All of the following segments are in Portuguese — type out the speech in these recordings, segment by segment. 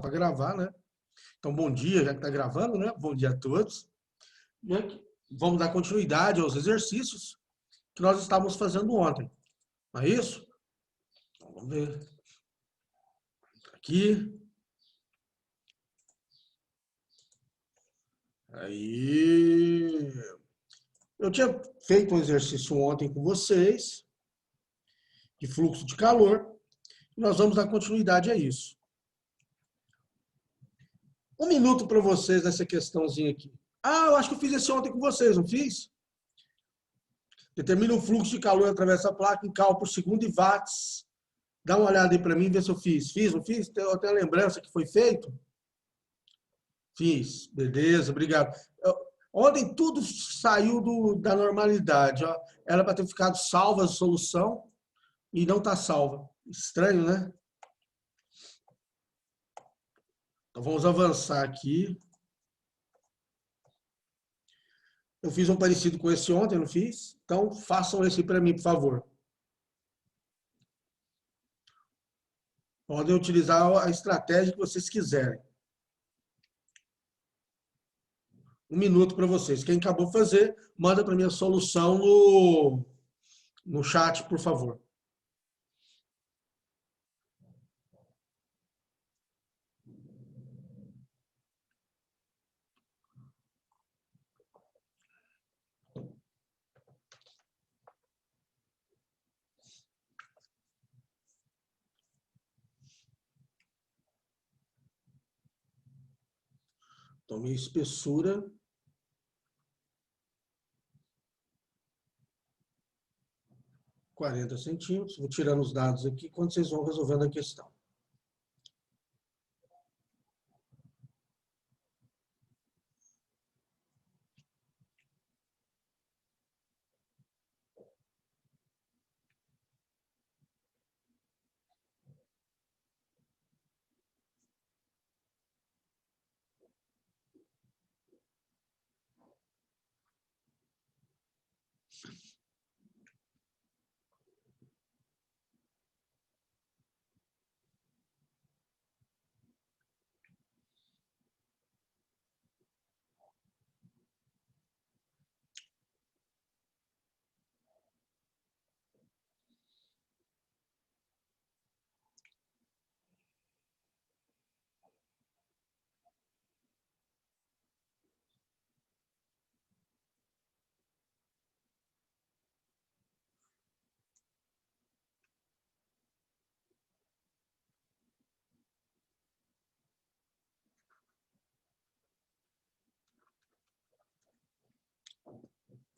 para gravar, né? Então, bom dia, já que está gravando, né? Bom dia a todos. Vamos dar continuidade aos exercícios que nós estávamos fazendo ontem. Não é isso? Então, vamos ver. Aqui. Aí. Eu tinha feito um exercício ontem com vocês, de fluxo de calor, e nós vamos dar continuidade a isso. Um minuto para vocês nessa questãozinha aqui. Ah, eu acho que eu fiz esse ontem com vocês, não fiz? Determina o fluxo de calor através da placa em cal por segundo e watts. Dá uma olhada aí para mim, vê se eu fiz. Fiz, não fiz? Eu tenho a lembrança que foi feito? Fiz. Beleza, obrigado. Ontem tudo saiu da normalidade. Ó. Era para ter ficado salva a solução e não está salva. Estranho, né? Então vamos avançar aqui. Eu fiz um parecido com esse ontem, não fiz? Então façam esse para mim, por favor. Podem utilizar a estratégia que vocês quiserem. Um minuto para vocês. Quem acabou de fazer, manda para mim a solução no chat, por favor. Então, minha espessura. (40 centímetros). Vou tirando os dados aqui quando vocês vão resolvendo a questão.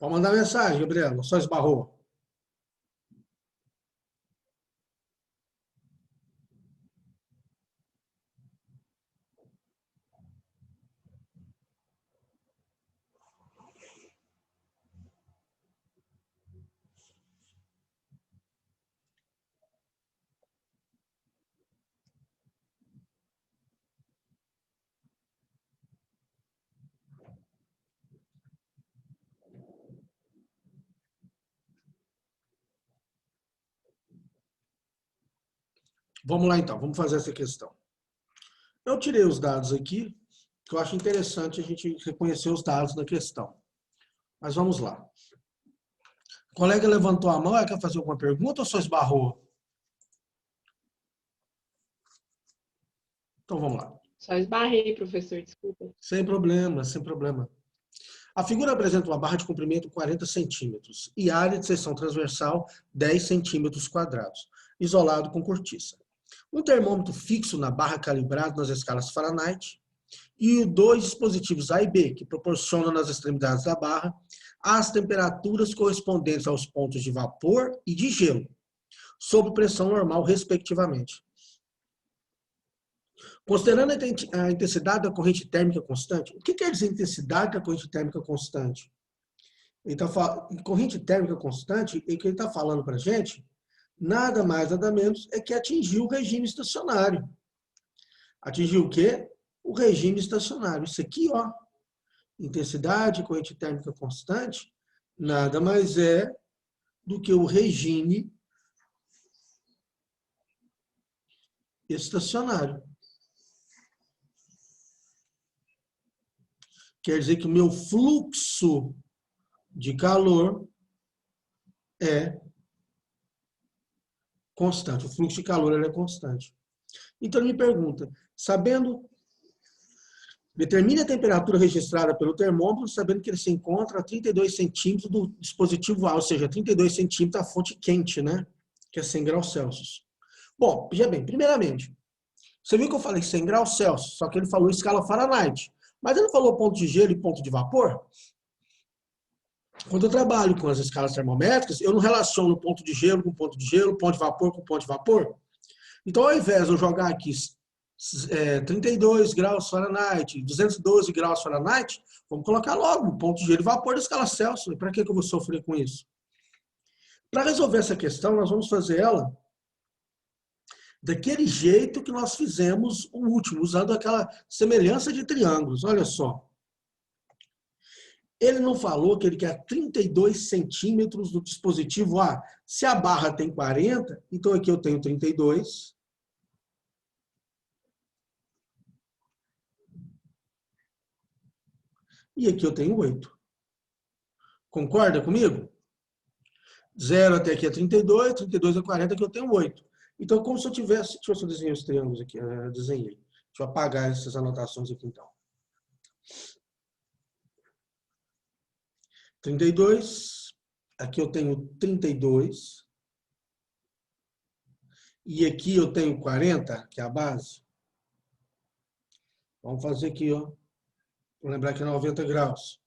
Pode mandar mensagem, Gabriela. Só esbarrou. Vamos lá, então. Vamos fazer essa questão. Eu tirei os dados aqui, que eu acho interessante a gente reconhecer os dados da questão. Mas vamos lá. O colega levantou a mão, quer fazer alguma pergunta ou só esbarrou? Então vamos lá. Só esbarrei, professor, desculpa. Sem problema, sem problema. A figura apresenta uma barra de comprimento 40 centímetros e área de seção transversal 10 centímetros quadrados, isolado com cortiça. Um termômetro fixo na barra calibrado nas escalas Fahrenheit e dois dispositivos A e B, que proporcionam nas extremidades da barra as temperaturas correspondentes aos pontos de vapor e de gelo, sob pressão normal, respectivamente. Considerando a intensidade da corrente térmica constante, o que quer dizer intensidade da corrente térmica constante? Ele tá falando, corrente térmica constante, e o que ele está falando para a gente, nada mais, nada menos, é que atingiu o regime estacionário. Atingiu o quê? O regime estacionário. Isso aqui, ó, intensidade, corrente térmica constante, nada mais é do que o regime estacionário. quer dizer que o meu fluxo de calor é constante. O fluxo de calor ele é constante. Então, ele me pergunta, determine a temperatura registrada pelo termômetro, sabendo que ele se encontra a 32 centímetros do dispositivo A, ou seja, 32 centímetros a fonte quente, né? Que é 100 graus Celsius. Bom, veja bem, primeiramente, você viu que eu falei 100 graus Celsius, só que ele falou escala Fahrenheit. Mas ele não falou ponto de gelo e ponto de vapor? Quando eu trabalho com as escalas termométricas, eu não relaciono ponto de gelo com ponto de gelo, ponto de vapor com ponto de vapor. Então, ao invés de eu jogar aqui 32 graus Fahrenheit, 212 graus Fahrenheit, vamos colocar logo o ponto de gelo e vapor da escala Celsius. Para que eu vou sofrer com isso? Para resolver essa questão, nós vamos fazer ela daquele jeito que nós fizemos o último, usando aquela semelhança de triângulos. Olha só. Ele não falou que ele quer 32 centímetros do dispositivo A. Se a barra tem 40, então aqui eu tenho 32. E aqui eu tenho 8. Concorda comigo? 0 até aqui é 32, 32 é 40, aqui eu tenho 8. Então, como se eu tivesse... Deixa eu só desenhar os triângulos aqui. Desenhei. Deixa eu apagar essas anotações aqui, então. 32. Aqui eu tenho 32. E aqui eu tenho 40, que é a base. Vamos fazer aqui, ó. Vou lembrar que é 90 graus.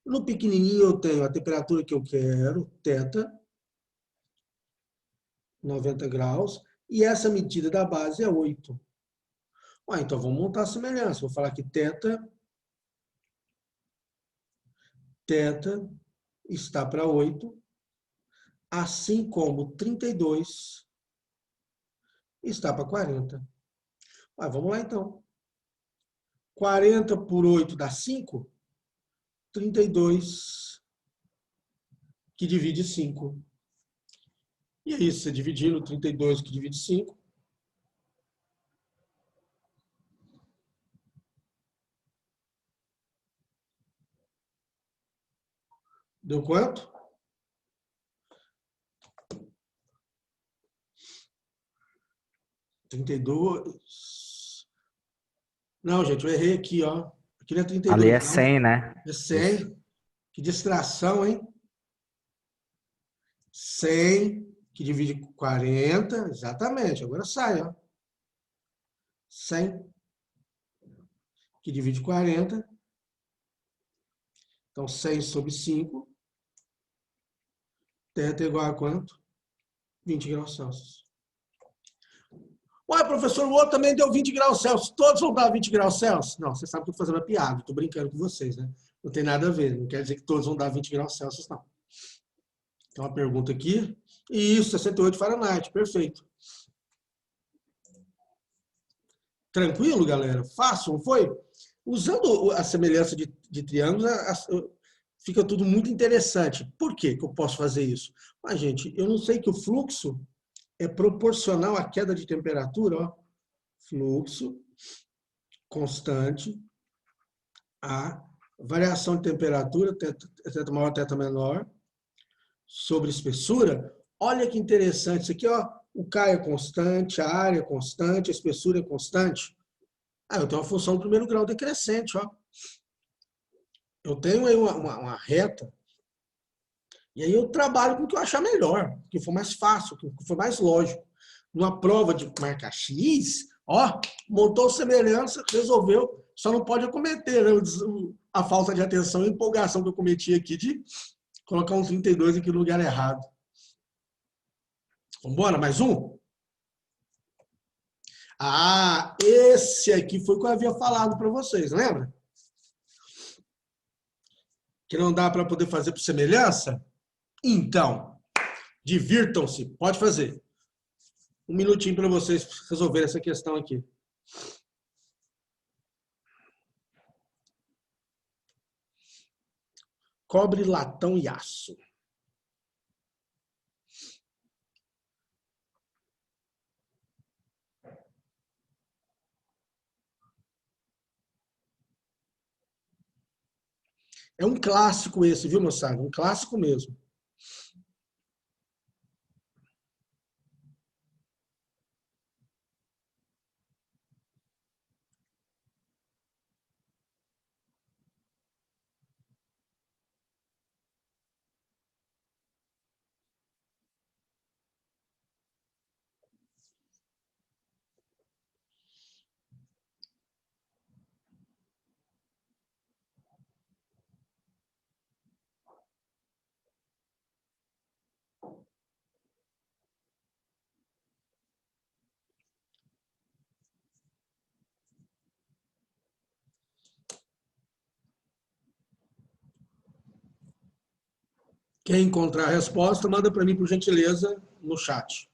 No pequenininho eu tenho a temperatura que eu quero, θ, 90 graus. E essa medida da base é 8. Então vamos montar a semelhança. Vou falar que θ está para 8, assim como 32 está para 40. Vamos lá então. 40 por 8 dá 5. 32 que divide 5. E aí, você dividindo 32 que divide 5. Deu quanto? 32. Não, gente, eu errei aqui, ó. Aqui não é Ali 32, é não. 100, né? É Isso. 100. Que distração, hein? 100 que divide 40. Exatamente. Agora sai, ó. 100 que divide 40. Então, 100 sobre 5. Θ igual a quanto? 20 graus Celsius. Ué, professor, o outro também deu 20 graus Celsius. Todos vão dar 20 graus Celsius? Não, você sabe que eu estou fazendo uma piada. Estou brincando com vocês, né? Não tem nada a ver. Não quer dizer que todos vão dar 20 graus Celsius, não. Tem uma pergunta aqui. Isso, 68 Fahrenheit. Perfeito. Tranquilo, galera? Fácil, não foi? Usando a semelhança de triângulos, fica tudo muito interessante. Por que eu posso fazer isso? Mas, gente, eu não sei que o fluxo é proporcional à queda de temperatura, ó. Fluxo constante a variação de temperatura, θ maior, θ menor, sobre espessura. Olha que interessante isso aqui, ó. O K é constante, a área é constante, a espessura é constante. Eu tenho uma função do primeiro grau decrescente, ó. Eu tenho aí uma reta, e aí eu trabalho com o que eu achar melhor, o que for mais fácil, o que for mais lógico. Numa prova de marca X, ó, montou semelhança, resolveu, só não pode cometer, né, a falta de atenção e empolgação que eu cometi aqui de colocar um 32 aqui no lugar errado. Vamos embora, mais um? Esse aqui foi o que eu havia falado para vocês, lembra? Que não dá para poder fazer por semelhança? Então, divirtam-se, pode fazer. Um minutinho para vocês resolverem essa questão aqui. Cobre, latão e aço. É um clássico esse, viu, moçada? Um clássico mesmo. Quem encontrar a resposta, manda para mim, por gentileza, no chat.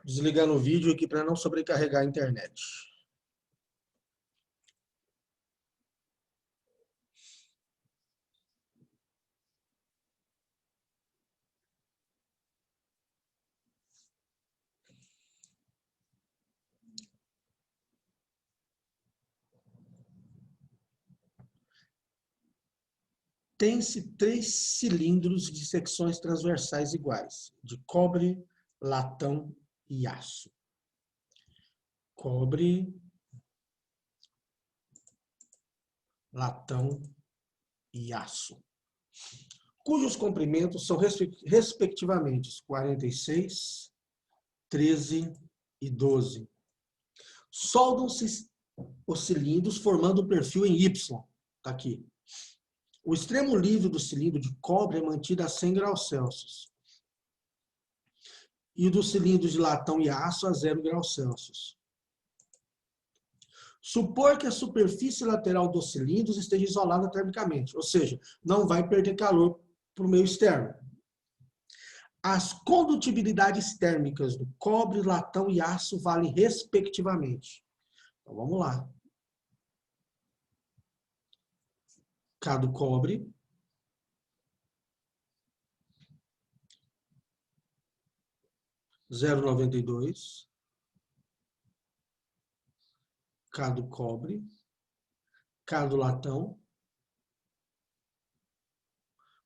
Desligando o vídeo aqui para não sobrecarregar a internet. Tem-se 3 cilindros de secções transversais iguais, de cobre, latão e aço. Cobre, latão e aço, cujos comprimentos são respectivamente 46, 13 e 12. Soldam-se os cilindros formando um perfil em Y. Está aqui. O extremo livre do cilindro de cobre é mantido a 100 graus Celsius. E o do cilindro de latão e aço a 0 graus Celsius. Supor que a superfície lateral dos cilindros esteja isolada termicamente, ou seja, não vai perder calor para o meio externo. As condutibilidades térmicas do cobre, latão e aço valem respectivamente. Então vamos lá. K do cobre, zero vírgula 92. K do cobre, K do latão.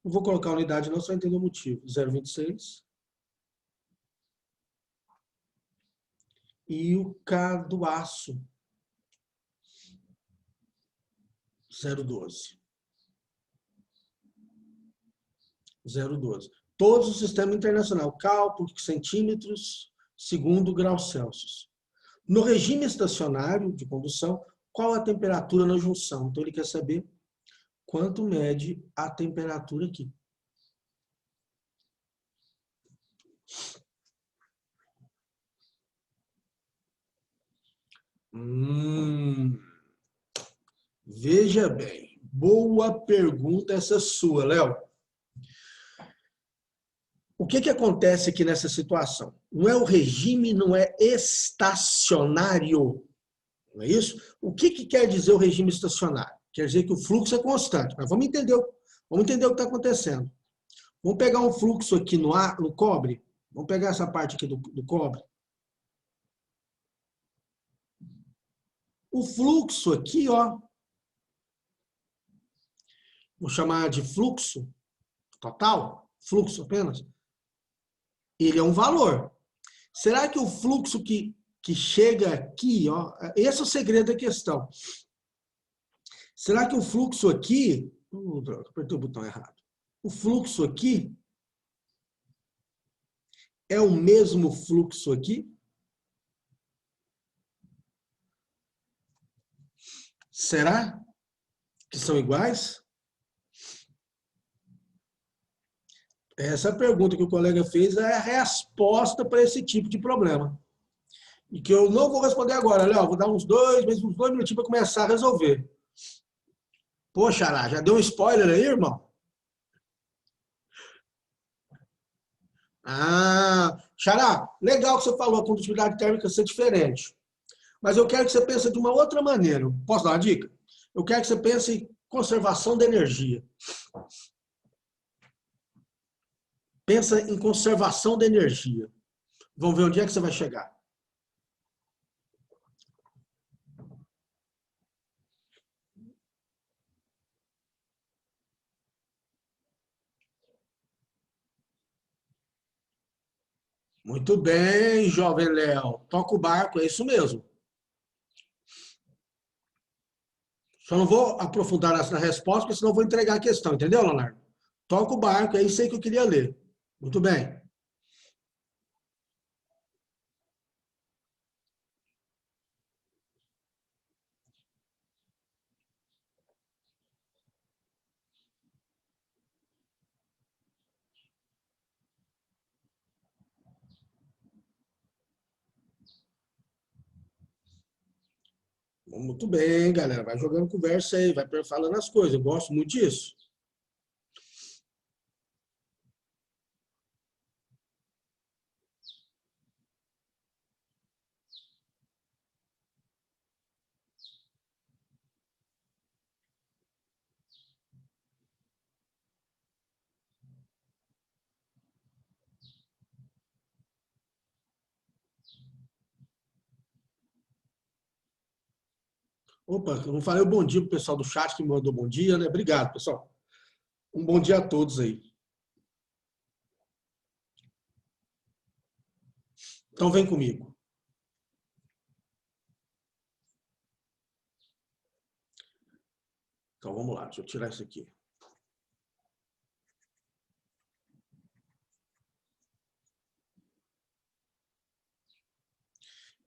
Não vou colocar a unidade não, só entender o motivo. 0,26. E o K do aço, 0,12. 0,12. Todos o sistema internacional, cálculo, centímetros, segundo graus Celsius. No regime estacionário de condução, qual a temperatura na junção? Então ele quer saber quanto mede a temperatura aqui. Veja bem, boa pergunta essa sua, Léo. O que acontece aqui nessa situação? Não é o regime, não é estacionário, não é isso? O que quer dizer o regime estacionário? Quer dizer que o fluxo é constante, mas vamos entender o que está acontecendo. Vamos pegar um fluxo aqui no cobre, vamos pegar essa parte aqui do cobre. O fluxo aqui, ó, vou chamar de fluxo total, fluxo apenas, ele é um valor. Será que o fluxo que chega aqui, ó, esse é o segredo da questão. Será que o fluxo aqui, apertei o botão errado. O fluxo aqui é o mesmo fluxo aqui? Será que são iguais? Essa pergunta que o colega fez é a resposta para esse tipo de problema. E que eu não vou responder agora, Léo. Vou dar uns dois minutinhos para começar a resolver. Poxa, Ará, já deu um spoiler aí, irmão? Ah, Xará, legal que você falou, a condutividade térmica ser diferente. Mas eu quero que você pense de uma outra maneira. Posso dar uma dica? Eu quero que você pense em conservação da energia. Pensa em conservação da energia. Vamos ver onde é que você vai chegar. Muito bem, jovem Léo. Toca o barco, é isso mesmo. Só não vou aprofundar na resposta, porque senão eu vou entregar a questão, entendeu, Leonardo? Toca o barco, é isso aí que eu queria ler. Muito bem. Muito bem, galera. Vai jogando conversa aí, vai falando as coisas. Eu gosto muito disso. Opa, eu não falei o bom dia pro pessoal do chat que me mandou bom dia, né? Obrigado, pessoal. Um bom dia a todos aí. Então vem comigo. Então vamos lá, deixa eu tirar isso aqui.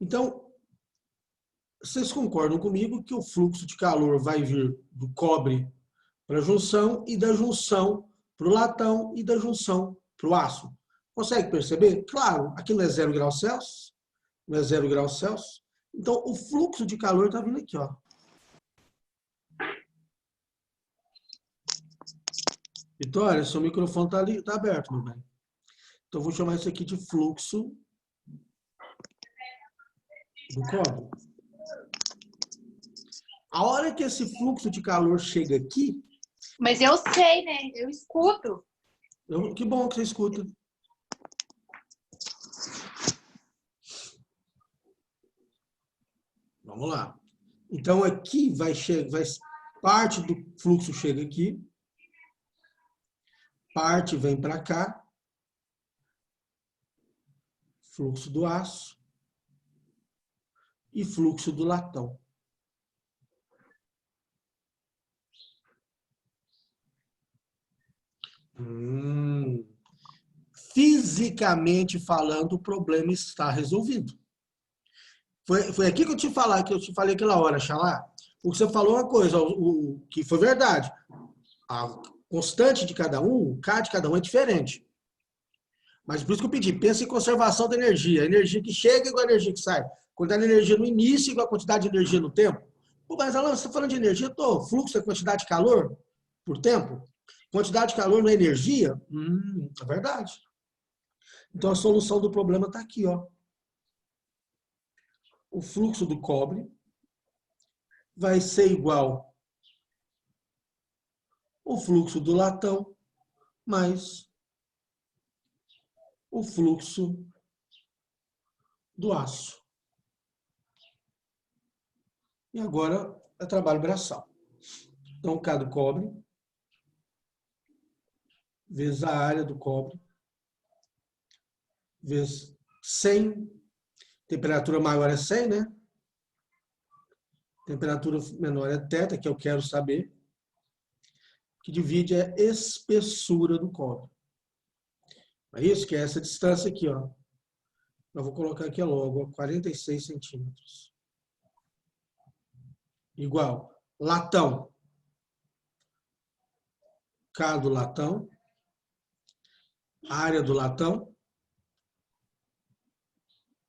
Então, vocês concordam comigo que o fluxo de calor vai vir do cobre para a junção e da junção para o latão e da junção para o aço? Consegue perceber? Claro, aqui não é 0 graus Celsius, não é 0 graus Celsius. Então, o fluxo de calor está vindo aqui, ó. Vitória, seu microfone está aberto, meu bem. Então, eu vou chamar isso aqui de fluxo do cobre. A hora que esse fluxo de calor chega aqui... Mas eu sei, né? Eu escuto. Que bom que você escuta. Vamos lá. Então, aqui parte do fluxo chega aqui, parte vem para cá, fluxo do aço e fluxo do latão. Fisicamente falando, o problema está resolvido. Foi aqui que eu te falei aquela hora, Xalá. O que você falou é uma coisa, o que foi verdade. A constante de cada um, o K de cada um é diferente. Mas por isso que eu pedi, pensa em conservação da energia. A energia que chega é igual a energia que sai. Quantidade de energia no início igual a quantidade de energia no tempo. Pô, mas Alan, você está falando de energia? Fluxo é quantidade de calor por tempo? Quantidade de calor não é energia? É verdade. Então a solução do problema está aqui, ó. O fluxo do cobre vai ser igual ao fluxo do latão mais o fluxo do aço. E agora é trabalho braçal. Então, K do cobre vezes a área do cobre vezes 100. Temperatura maior é 100, né? Temperatura menor é θ, que eu quero saber. Que divide a espessura do cobre. É isso que é essa distância aqui, ó. Eu vou colocar aqui logo, 46 centímetros. Igual latão. K do latão. Área do latão.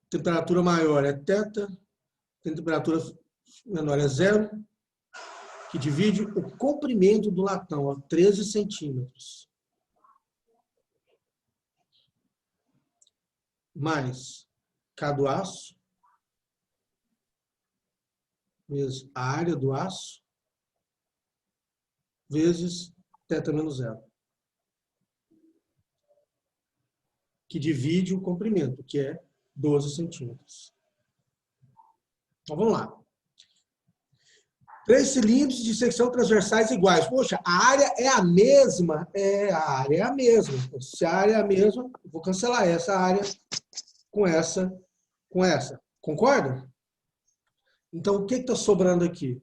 Temperatura maior é θ. Temperatura menor é 0. Que divide o comprimento do latão, ó, 13 centímetros. mais K do aço, vezes a área do aço, vezes θ menos zero, que divide o comprimento, que é 12 centímetros. Então, vamos lá. 3 cilindros de secção transversais iguais. Poxa, a área é a mesma? A área é a mesma. Se a área é a mesma, vou cancelar essa área com essa, com essa. Concorda? Então, o que está sobrando aqui?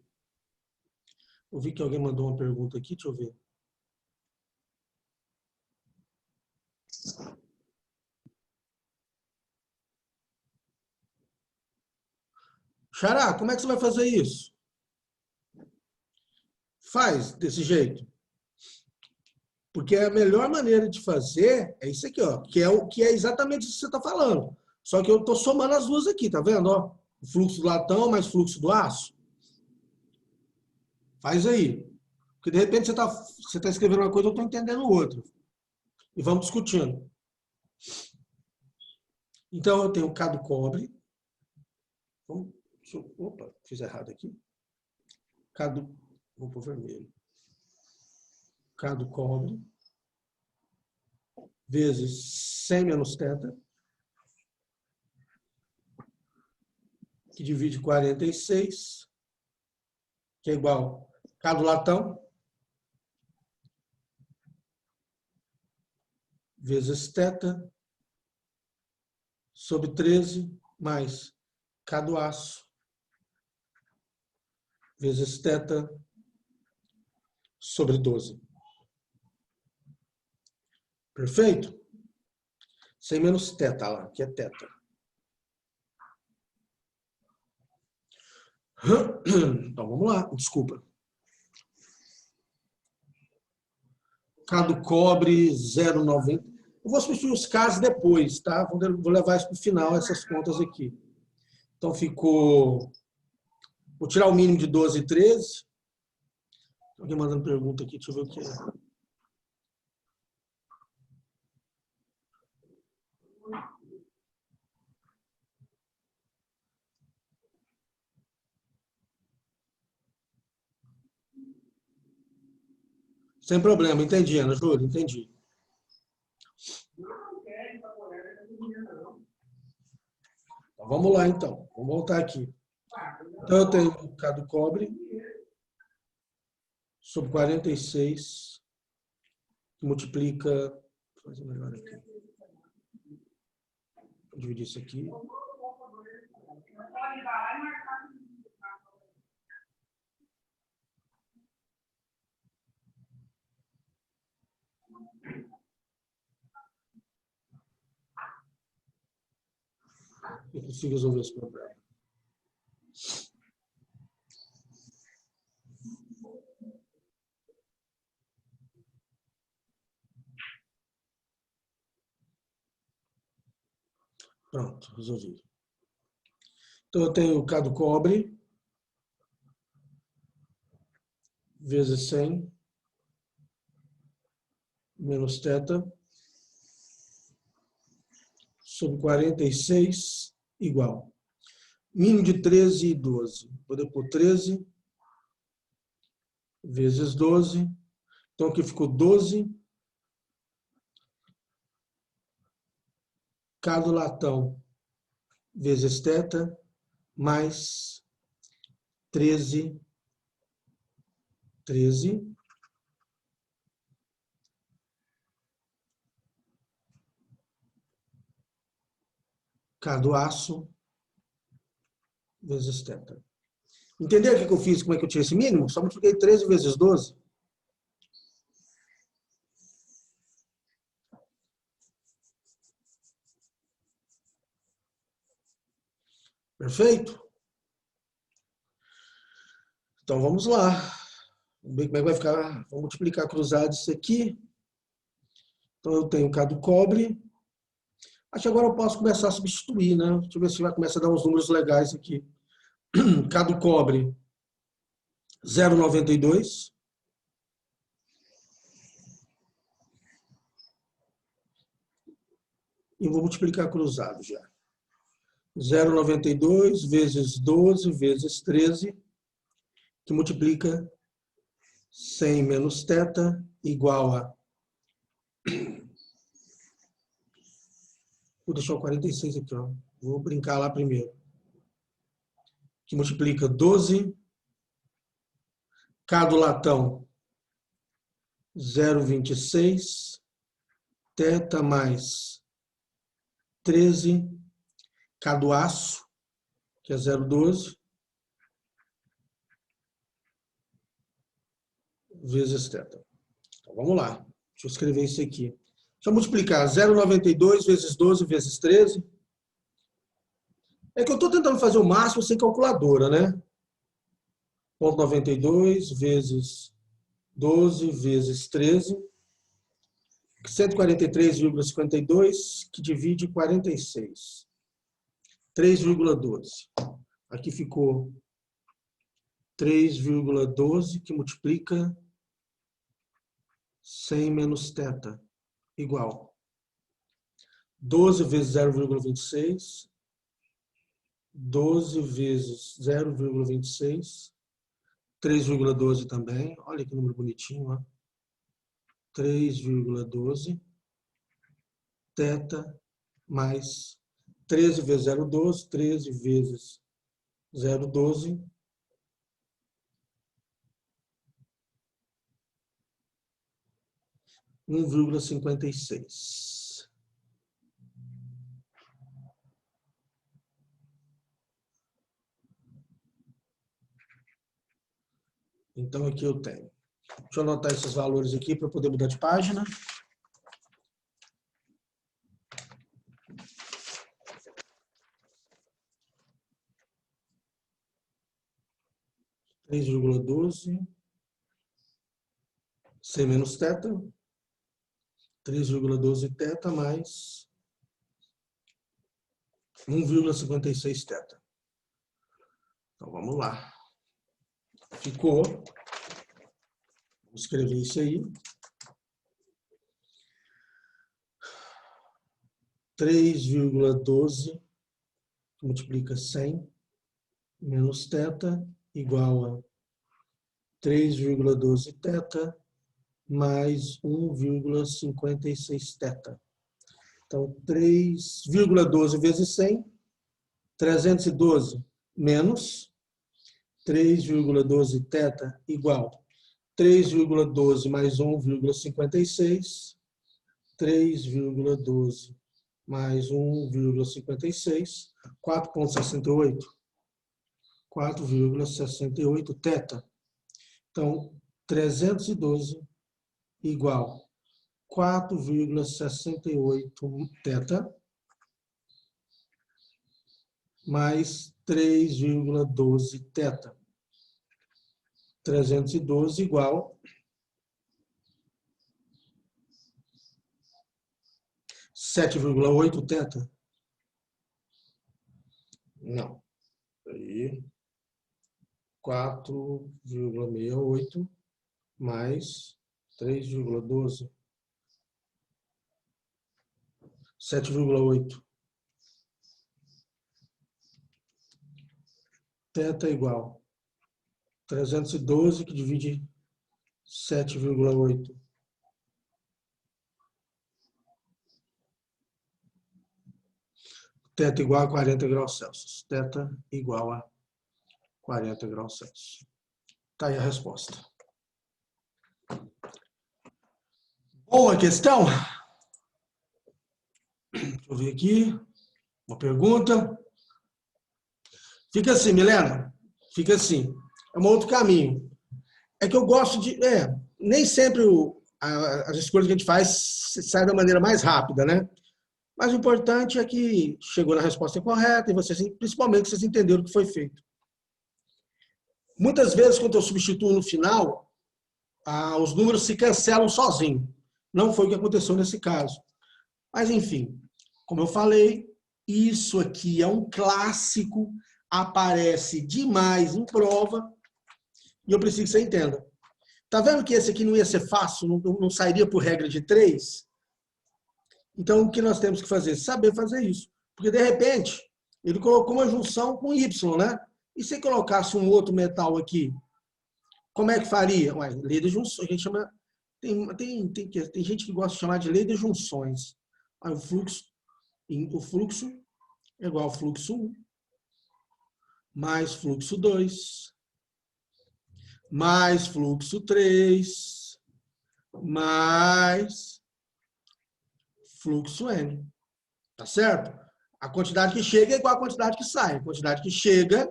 Eu vi que alguém mandou uma pergunta aqui, deixa eu ver. Xará, como é que você vai fazer isso? Faz desse jeito. Porque a melhor maneira de fazer é isso aqui, ó, que é exatamente isso que você está falando. Só que eu estou somando as duas aqui, tá vendo? Ó? O fluxo do latão mais fluxo do aço. Faz aí. Porque de repente você tá escrevendo uma coisa, eu estou entendendo outra. E vamos discutindo. Então eu tenho K do cobre. Opa, fiz errado aqui. Vou pôr vermelho. K do cobre vezes 100 menos θ, que divide 46, que é igual a K do latão vezes θ sobre 13 mais K do aço vezes θ sobre 12. Perfeito? 100 menos θ lá, que é θ. Então, vamos lá. Desculpa. K do cobre, 0,90. Eu vou substituir os Ks depois, tá? Vou levar isso para o final, essas contas aqui. Então, ficou... Vou tirar o mínimo de 12 e 13. Alguém mandando pergunta aqui, deixa eu ver o que é. Sem problema, entendi, Ana Júlia, entendi. Então, vamos lá, então. Vamos voltar aqui. Então, eu tenho K do cobre sobre 46, que multiplica... Vou fazer melhor aqui. Vou dividir isso aqui. Eu consigo resolver esse problema. Pronto, resolvi. Então, eu tenho o K do cobre vezes 100 menos θ sobre 46 igual. Mínimo de 13 e 12. Vou pôr 13 vezes 12. Então, aqui ficou 12. K do latão vezes θ mais 13 K do aço vezes θ. Entendeu o que eu fiz? Como é que eu tirei esse mínimo? Só multipliquei 13 vezes 12. Perfeito? Então, vamos lá. Vamos ver como é que vai ficar. Vou multiplicar cruzado isso aqui. Então, eu tenho K do cobre. Acho que agora eu posso começar a substituir, né? Deixa eu ver se vai começar a dar uns números legais aqui. K do cobre, 0,92. E vou multiplicar cruzado já. 0,92 vezes 12 vezes 13, que multiplica 100 menos θ igual a... Vou deixar o 46 aqui, ó. Vou brincar lá primeiro. Que multiplica 12, K do latão, 0,26, θ mais 13, K do aço, que é 0,12, vezes θ. Então, vamos lá. Deixa eu escrever isso aqui. Deixa eu multiplicar 0,92 vezes 12 vezes 13. É que eu estou tentando fazer o máximo sem calculadora, né? 0,92 vezes 12 vezes 13, 143,52, que divide 46. 3,12. Aqui ficou 3,12, que multiplica 100 menos θ, igual 12 vezes 0,26, 12 vezes 0,26, 3,12 também. Olha que número bonitinho, ó. 3,12, θ mais 13 vezes 0,12, 13 vezes 0,12, 1,56. Então, aqui eu tenho. Deixa eu anotar esses valores aqui para poder mudar de página. (3,12) C menos θ. 3,12 θ mais 1,56 θ. Então, vamos lá. Ficou. Vou escrever isso aí. 3,12 multiplica 100 menos θ igual a 3,12 θ mais 1,56 θ. Então, 3,12 vezes 100, 312 menos 3,12 θ igual 3,12 mais 1,56, 3,12 mais 1,56, 4,68, 4,68 θ. Então, 312 igual 4,68 θ mais 3,12 θ. 312 igual 7,8 θ. Não. Aí 4,68 mais 3,12. 7,8. Θ igual 312, que divide 7,8. Θ igual a 40 graus Celsius. Θ igual a 40 graus Celsius. Está aí a resposta. Boa questão. Deixa eu ver aqui. Uma pergunta. Fica assim, Milena. Fica assim. É um outro caminho. É que eu gosto de... nem sempre as escolhas que a gente faz saem da maneira mais rápida, né? Mas o importante é que chegou na resposta correta e vocês, principalmente, vocês entenderam o que foi feito. Muitas vezes, quando eu substituo no final, os números se cancelam sozinhos. Não foi o que aconteceu nesse caso. Mas, enfim, como eu falei, isso aqui é um clássico, aparece demais em prova, e eu preciso que você entenda. Tá vendo que esse aqui não ia ser fácil, não sairia por regra de 3? Então, o que nós temos que fazer? Saber fazer isso. Porque, de repente, ele colocou uma junção com Y, né? E se colocasse um outro metal aqui, como é que faria? Ué, lei de junções, a gente chama... Tem gente que gosta de chamar de lei de junções. Aí, o fluxo é igual ao fluxo 1, mais fluxo 2, mais fluxo 3, mais fluxo N. Tá certo? A quantidade que chega é igual à quantidade que sai. A quantidade que chega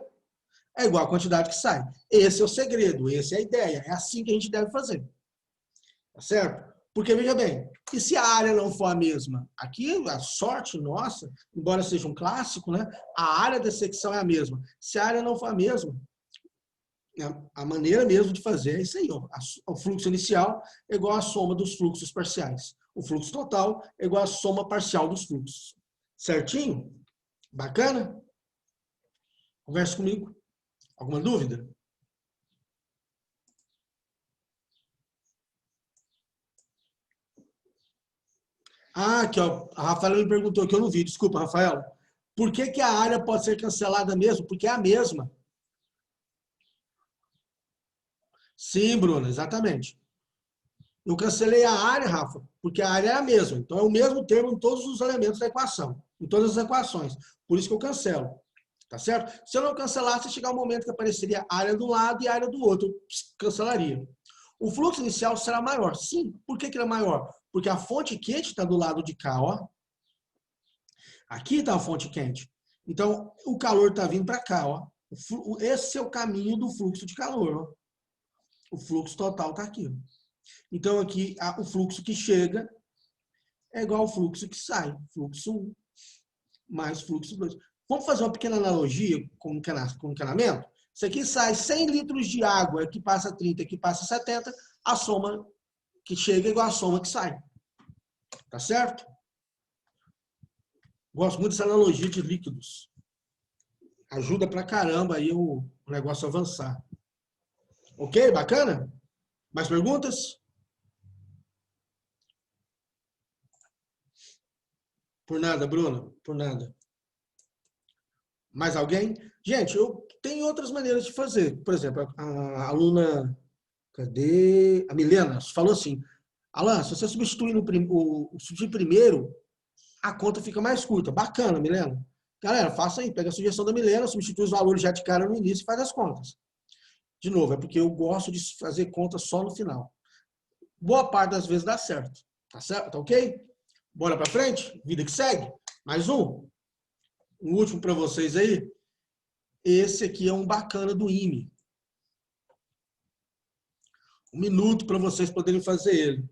é igual à quantidade que sai. Esse é o segredo, essa é a ideia. É assim que a gente deve fazer. Tá certo? Porque, veja bem, e se a área não for a mesma? Aqui, a sorte nossa, embora seja um clássico, né? A área da secção é a mesma. Se a área não for a mesma, a maneira mesmo de fazer é isso aí. Ó. O fluxo inicial é igual à soma dos fluxos parciais. O fluxo total é igual à soma parcial dos fluxos. Certinho? Bacana? Conversa comigo. Alguma dúvida? Ah, aqui, ó. A Rafaela me perguntou que eu não vi. Desculpa, Rafaela. Por que, que a área pode ser cancelada mesmo? Porque é a mesma. Sim, Bruna, exatamente. Eu cancelei a área, Rafa, porque a área é a mesma. Então, é o mesmo termo em todos os elementos da equação, em todas as equações. Por isso que eu cancelo. Tá certo? Se eu não cancelasse, chegar um momento que apareceria a área do lado e a área do outro. Eu cancelaria. O fluxo inicial será maior. Sim. Por que ele é maior? Porque a fonte quente está do lado de cá, ó. Aqui está a fonte quente. Então, o calor está vindo para cá, ó. Esse é o caminho do fluxo de calor, ó. O fluxo total está aqui. Então, aqui, o fluxo que chega é igual ao fluxo que sai. Fluxo 1 mais fluxo 2. Vamos fazer uma pequena analogia com encanamento? Isso aqui sai 100 litros de água, aqui passa 30, aqui passa 70, a soma que chega é igual à soma que sai. Tá certo? Gosto muito dessa analogia de líquidos. Ajuda pra caramba aí o negócio avançar. Ok? Bacana? Mais perguntas? Por nada, Bruna. Por nada. Mais alguém? Gente, eu tenho outras maneiras de fazer. Por exemplo, a aluna... Cadê? A Milena falou assim, Alan, se você substituir substituir primeiro, a conta fica mais curta. Bacana, Milena. Galera, faça aí. Pega a sugestão da Milena, substitui os valores já de cara no início e faz as contas. De novo, é porque eu gosto de fazer conta só no final. Boa parte das vezes dá certo. Tá certo? Tá ok? Bora pra frente? Vida que segue. Mais um. Um último para vocês aí. Esse aqui é um bacana do IME. Um minuto para vocês poderem fazer ele.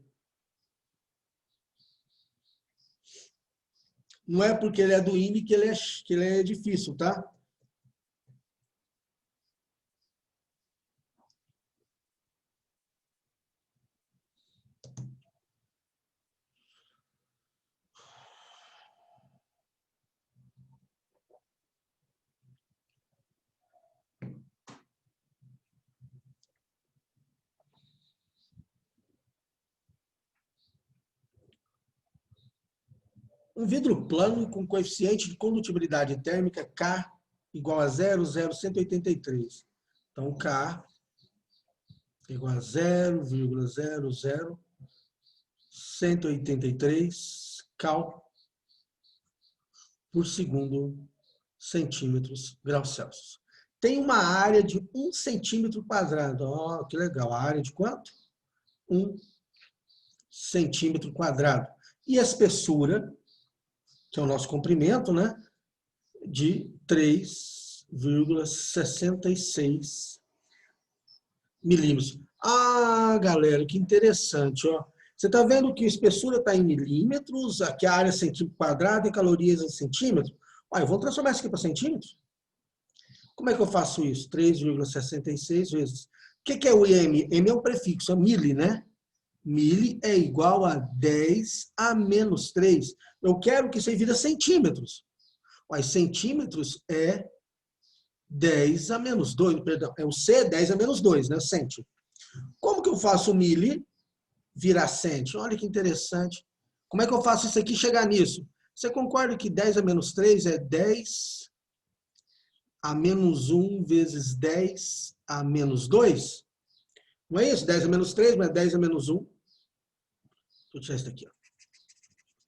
Não é porque ele é do IME que ele é difícil, tá? Um vidro plano com coeficiente de condutibilidade térmica K igual a 0,0183. Então, K igual a 0,00183 cal por segundo centímetros graus Celsius. Tem uma área de 1 centímetro quadrado. Ó, que legal. A área de quanto? 1 centímetro quadrado. E a espessura, que é o nosso comprimento, né? De 3,66 milímetros. Ah, galera, que interessante, ó. Você está vendo que a espessura está em milímetros, aqui a área é centímetro quadrado e calorias em centímetros? Olha, eu vou transformar isso aqui para centímetros. Como é que eu faço isso? 3,66 vezes. O que é o M? M é um prefixo, é mili, né? Mili é igual a 10 a menos 3. Eu quero que isso aí vira centímetros. Mas centímetros é 10 a menos 2, perdão, é o C 10 a menos 2, né? Centi. Como que eu faço o mili virar centi? Olha que interessante. Como é que eu faço isso aqui chegar nisso? Você concorda que 10 a menos 3 é 10 a menos 1 vezes 10 a menos 2? Não é isso? 10 a menos 3, mas 10 a menos 1. Deixa eu tirar isso aqui, ó.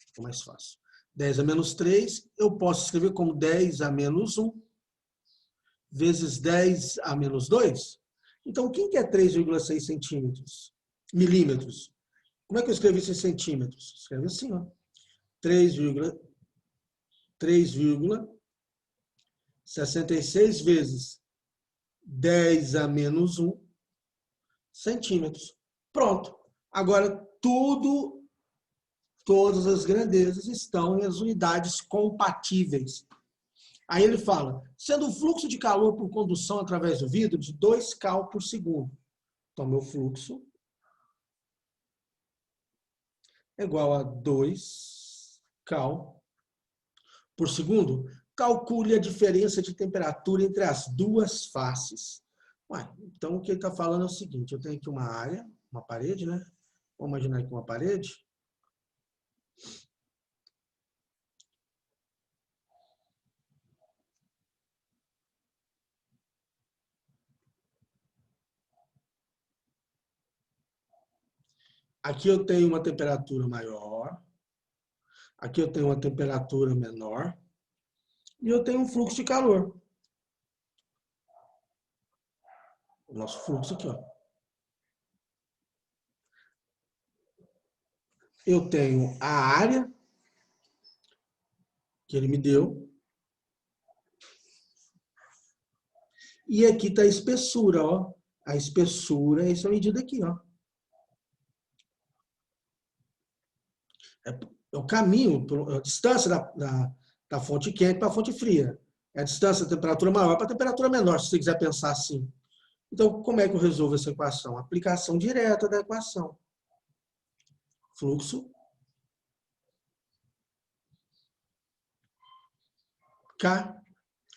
Ficou mais fácil. 10 a menos 3, eu posso escrever como 10 a menos 1 vezes 10 a menos 2. Então, quem que é 3,6 centímetros? Milímetros. Como é que eu escrevo isso em centímetros? Escreve assim, ó. 3,66 vezes 10 a menos 1 centímetros. Pronto. Agora, todas as grandezas estão em as unidades compatíveis. Aí ele fala, sendo o fluxo de calor por condução através do vidro de 2 cal por segundo. Então, meu fluxo é igual a 2 cal por segundo. Calcule a diferença de temperatura entre as duas faces. Ué, então, o que ele está falando é o seguinte, eu tenho aqui uma área, uma parede, né? Vamos imaginar aqui uma parede. Aqui eu tenho uma temperatura maior, aqui eu tenho uma temperatura menor, e eu tenho um fluxo de calor. O nosso fluxo aqui, ó. Eu tenho a área que ele me deu, e aqui está a espessura, ó. A espessura é essa medida aqui, ó. É o caminho, a distância da fonte quente para a fonte fria. É a distância da temperatura maior para a temperatura menor, se você quiser pensar assim. Então, como é que eu resolvo essa equação? Aplicação direta da equação. Fluxo K,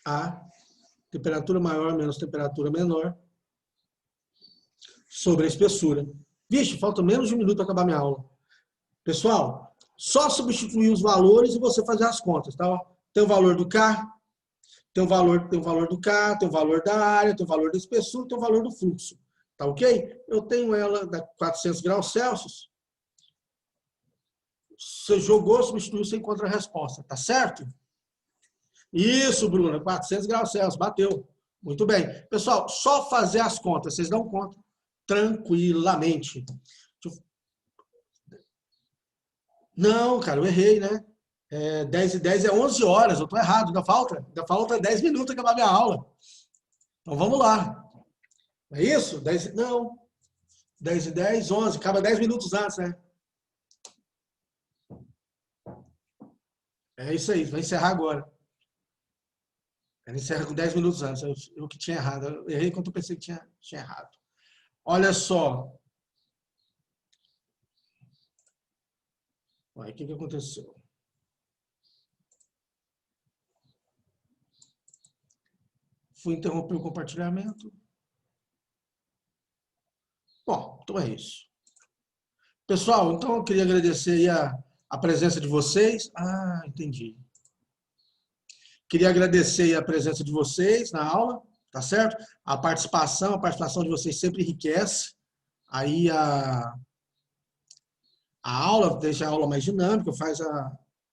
A, temperatura maior menos temperatura menor, sobre a espessura. Vixe, falta menos de um minuto para acabar minha aula. Pessoal, só substituir os valores e você fazer as contas, tá? Tem o valor do K, tem o valor do K, tem o valor da área, tem o valor da espessura, tem o valor do fluxo. Tá ok? Eu tenho ela a 400 graus Celsius. Você jogou, substituiu, você encontra a resposta. Tá certo? Isso, Bruna, 400 graus Celsius, bateu. Muito bem. Pessoal, só fazer as contas, vocês dão conta tranquilamente. Não, cara, eu errei, né? 10 e 10 é 11 horas, eu tô errado, ainda falta 10 minutos para acabar minha aula. Então vamos lá. É isso? 10, não. 10 e 10, 11, acaba 10 minutos antes, né? É isso aí, vai encerrar agora. Ela encerra com 10 minutos antes. Eu que tinha errado. Eu errei quando eu pensei que tinha errado. Olha só. Aí, o que aconteceu? Fui interromper o compartilhamento. Bom, então é isso. Pessoal, então eu queria agradecer aí a presença de vocês. Ah, entendi. Queria agradecer aí a presença de vocês na aula, tá certo? A participação de vocês sempre enriquece aí a aula, deixa a aula mais dinâmica, faz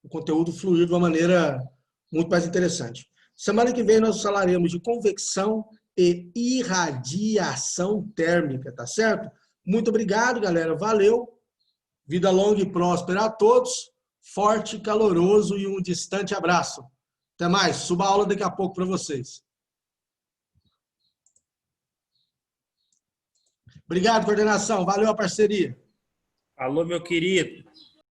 o conteúdo fluir de uma maneira muito mais interessante. Semana que vem nós falaremos de convecção e irradiação térmica, tá certo? Muito obrigado, galera. Valeu. Vida longa e próspera a todos. Forte, caloroso e um distante abraço. Até mais. Suba a aula daqui a pouco para vocês. Obrigado, coordenação. Valeu a parceria. Alô, meu querido.